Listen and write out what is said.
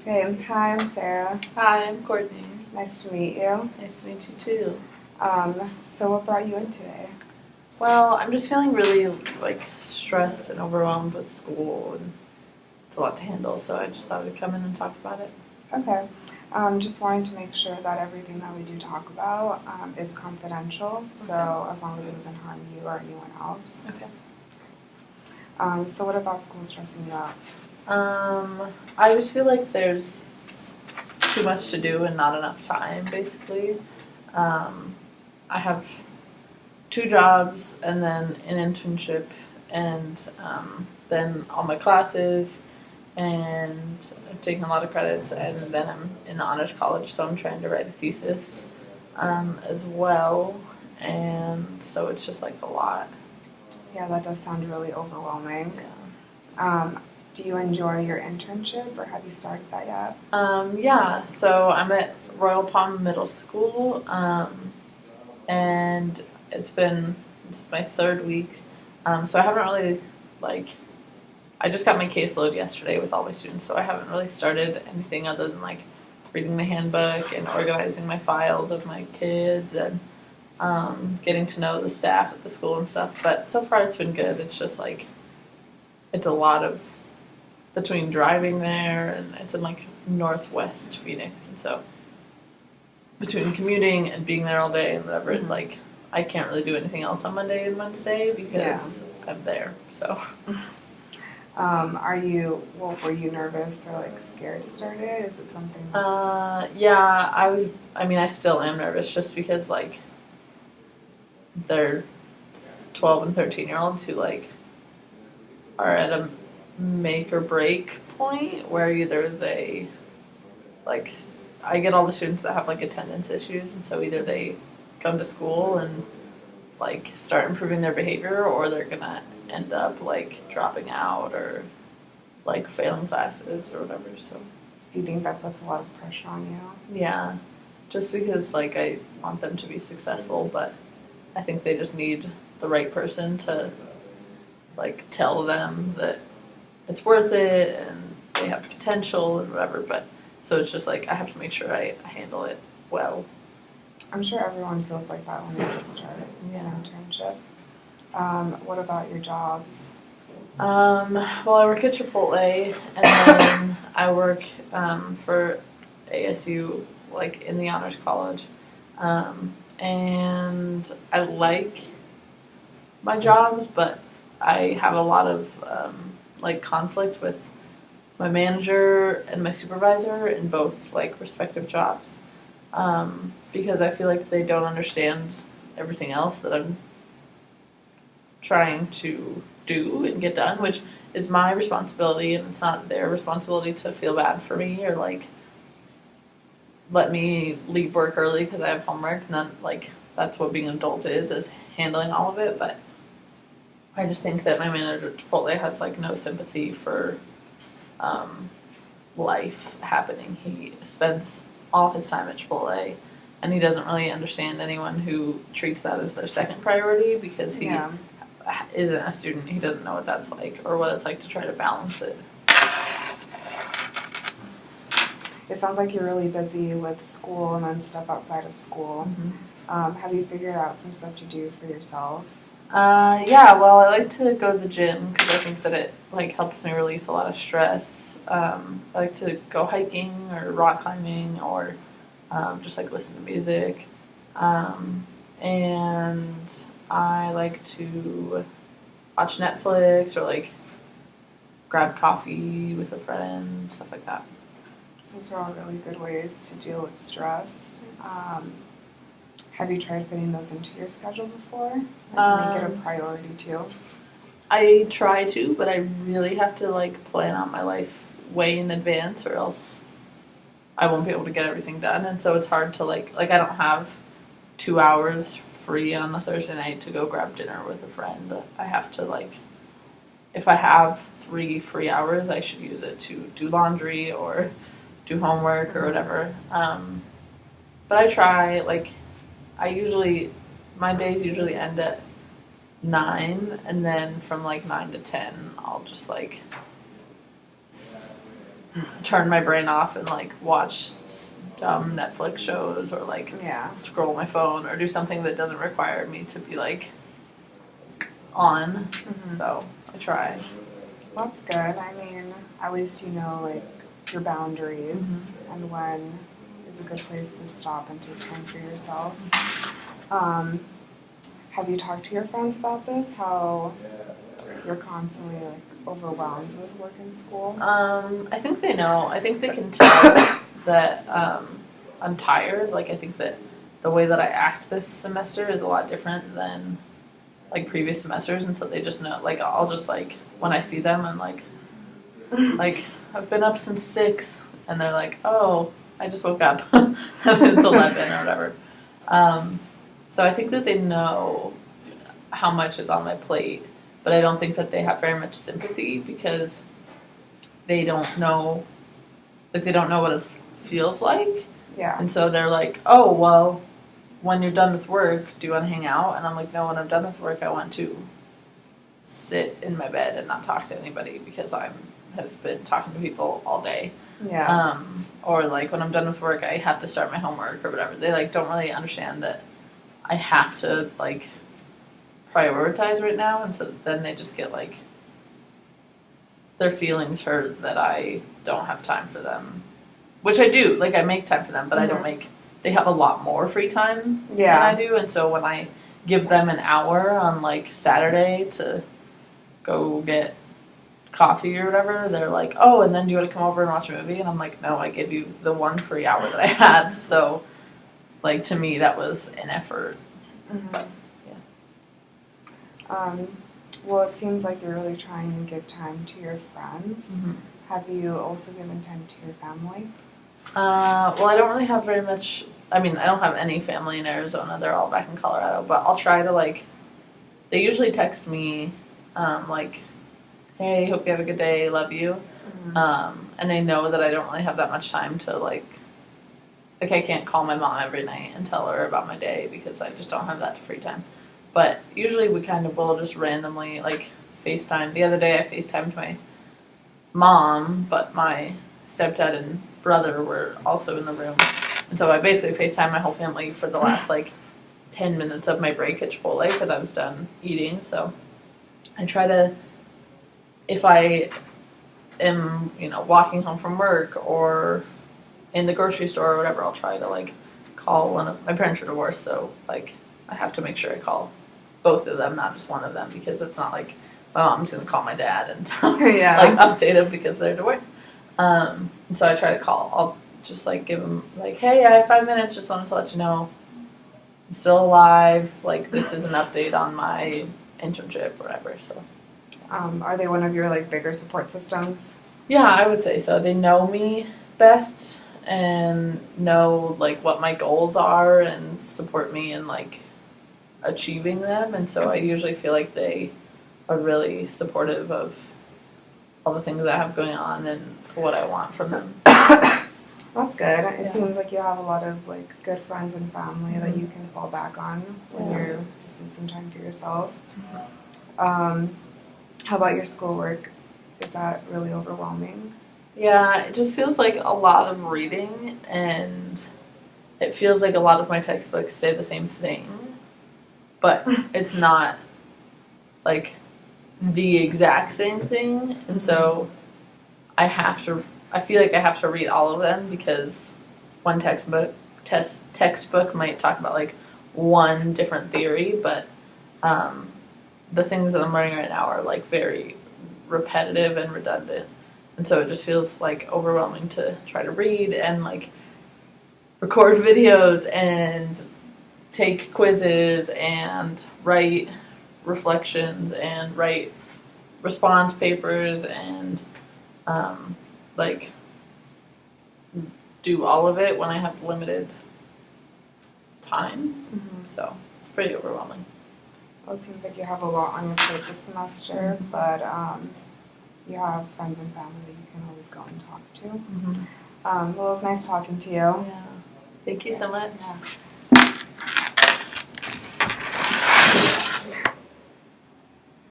Okay, hi, I'm Sarah. Hi, I'm Courtney. Nice to meet you. Nice to meet you too. So what brought you in today? Well, I'm just feeling really stressed and overwhelmed with school, and it's a lot to handle. So I just thought I'd come in and talk about it. Okay. Just wanting to make sure that everything that we do talk about is confidential, so as long as it doesn't harm you or anyone else. Okay. So what about school stressing you out? I just feel like there's too much to do and not enough time, basically. I have 2 jobs and then an internship and then all my classes, and I'm taking a lot of credits, and then I'm in honors college, so I'm trying to write a thesis as well, and so it's just like a lot. Yeah, that does sound really overwhelming. Yeah. Do you enjoy your internship, or have you started that yet? Yeah, so I'm at Royal Palm Middle School, and it's my 3rd week, so I haven't really, I just got my caseload yesterday with all my students, so I haven't really started anything other than, reading the handbook and organizing my files of my kids and getting to know the staff at the school and stuff, but so far it's been good. It's just, it's a lot of between driving there, and it's in northwest Phoenix, and so between commuting and being there all day and whatever, I can't really do anything else on Monday and Wednesday because I'm there. So were you nervous or scared to start it? Is it something yeah, I still am nervous just because they're 12 and 13-year-olds who are at a make or break point where either they I get all the students that have attendance issues, and so either they come to school and start improving their behavior, or they're gonna end up dropping out or failing classes or whatever. So do you think that puts a lot of pressure on you? Yeah, just because I want them to be successful, but I think they just need the right person to tell them that it's worth it and they have potential and whatever, but so it's just I have to make sure I handle it well. I'm sure everyone feels like that when they first start an internship. What about your jobs? Well, I work at Chipotle, and then I work for ASU, in the honors college, and I like my jobs, but I have a lot of conflict with my manager and my supervisor in both respective jobs, because I feel like they don't understand everything else that I'm trying to do and get done, which is my responsibility, and it's not their responsibility to feel bad for me or let me leave work early because I have homework. None, that's what being an adult is handling all of it. But I just think that my manager at Chipotle has no sympathy for life happening. He spends all his time at Chipotle, and he doesn't really understand anyone who treats that as their second priority because he isn't a student. He doesn't know what that's like or what it's like to try to balance it. It sounds like you're really busy with school and then stuff outside of school. Mm-hmm. Have you figured out some stuff to do for yourself? Yeah, well, I like to go to the gym because I think that it helps me release a lot of stress. I like to go hiking or rock climbing or just listen to music. And I like to watch Netflix or grab coffee with a friend, stuff like that. Those are all really good ways to deal with stress. Have you tried fitting those into your schedule before? Make it a priority too? I try to, but I really have to plan out my life way in advance, or else I won't be able to get everything done. And so it's hard to I don't have 2 hours free on a Thursday night to go grab dinner with a friend. I have to if I have 3 free hours, I should use it to do laundry or do homework or whatever. But I try, my days usually end at 9, and then from 9 to 10, I'll just turn my brain off and like watch dumb Netflix shows or like scroll my phone or do something that doesn't require me to be like on. So I try. That's good. I mean, at least you know like your boundaries and when is a good place to stop and take time for yourself. Have you talked to your friends about this? How you're constantly like overwhelmed with work and school? I think they know. I think they can tell that I'm tired. Like I think that the way that I act this semester is a lot different than like previous semesters, and so they just know. Like I'll just like when I see them, I'm like I've been up since 6, and they're like, oh, I just woke up. It's 11 or whatever. So I think that they know how much is on my plate, but I don't think that they have very much sympathy because they don't know, like they don't know what it feels like. Yeah. And so they're like, oh, well, when you're done with work, do you want to hang out? And I'm like, no, when I'm done with work, I want to sit in my bed and not talk to anybody because I have been talking to people all day. Yeah. Or like when I'm done with work, I have to start my homework or whatever. They like don't really understand that I have to like prioritize right now, and so then they just get like their feelings hurt that I don't have time for them, which I do. Like I make time for them, but I don't make. They have a lot more free time than I do, and so when I give them an hour on like Saturday to go get coffee or whatever, they're like, oh, and then do you want to come over and watch a movie? And I'm like, no, I gave you the one free hour that I had. So like to me that was an effort. But, well, it seems like you're really trying to give time to your friends. Have you also given time to your family? Well, I don't really have very much. I mean, I don't have any family in Arizona. They're all back in Colorado. But I'll try to like. They usually text me, like, "Hey, hope you have a good day. Love you." And they know that I don't really have that much time to like I can't call my mom every night and tell her about my day because I just don't have that free time. But usually we kind of will just randomly like FaceTime. The other day I FaceTimed my mom, but my stepdad and brother were also in the room. And so I basically FaceTimed my whole family for the last like 10 minutes of my break at Chipotle because I was done eating. So I try to, if I am, walking home from work or in the grocery store or whatever, I'll try to like call one of my parents are divorced, so like I have to make sure I call both of them, not just one of them, because it's not like my mom's gonna call my dad and like update him because they're divorced. And so I try to call. I'll just like give them like, hey, I have 5 minutes. Just wanted to let you know I'm still alive. Like this is an update on my internship or whatever. So, are they one of your like bigger support systems? Yeah, I would say so. They know me best and know like what my goals are and support me in like achieving them, and so I usually feel like they are really supportive of all the things that I have going on and what I want from them. That's good. It seems like you have a lot of like good friends and family that you can fall back on when you're just need some time for yourself. How about your schoolwork? Is that really overwhelming? Yeah, it just feels like a lot of reading, and it feels like a lot of my textbooks say the same thing, but it's not like the exact same thing, and so I feel like I have to read all of them because one textbook might talk about like one different theory, but the things that I'm learning right now are like very repetitive and redundant. And so it just feels like overwhelming to try to read and like record videos and take quizzes and write reflections and write response papers and like do all of it when I have limited time. So it's pretty overwhelming. Well, it seems like you have a lot on your plate this semester, but you have friends and family that you can always go and talk to. Well, it was nice talking to you. Yeah. Thank you so much. Yeah.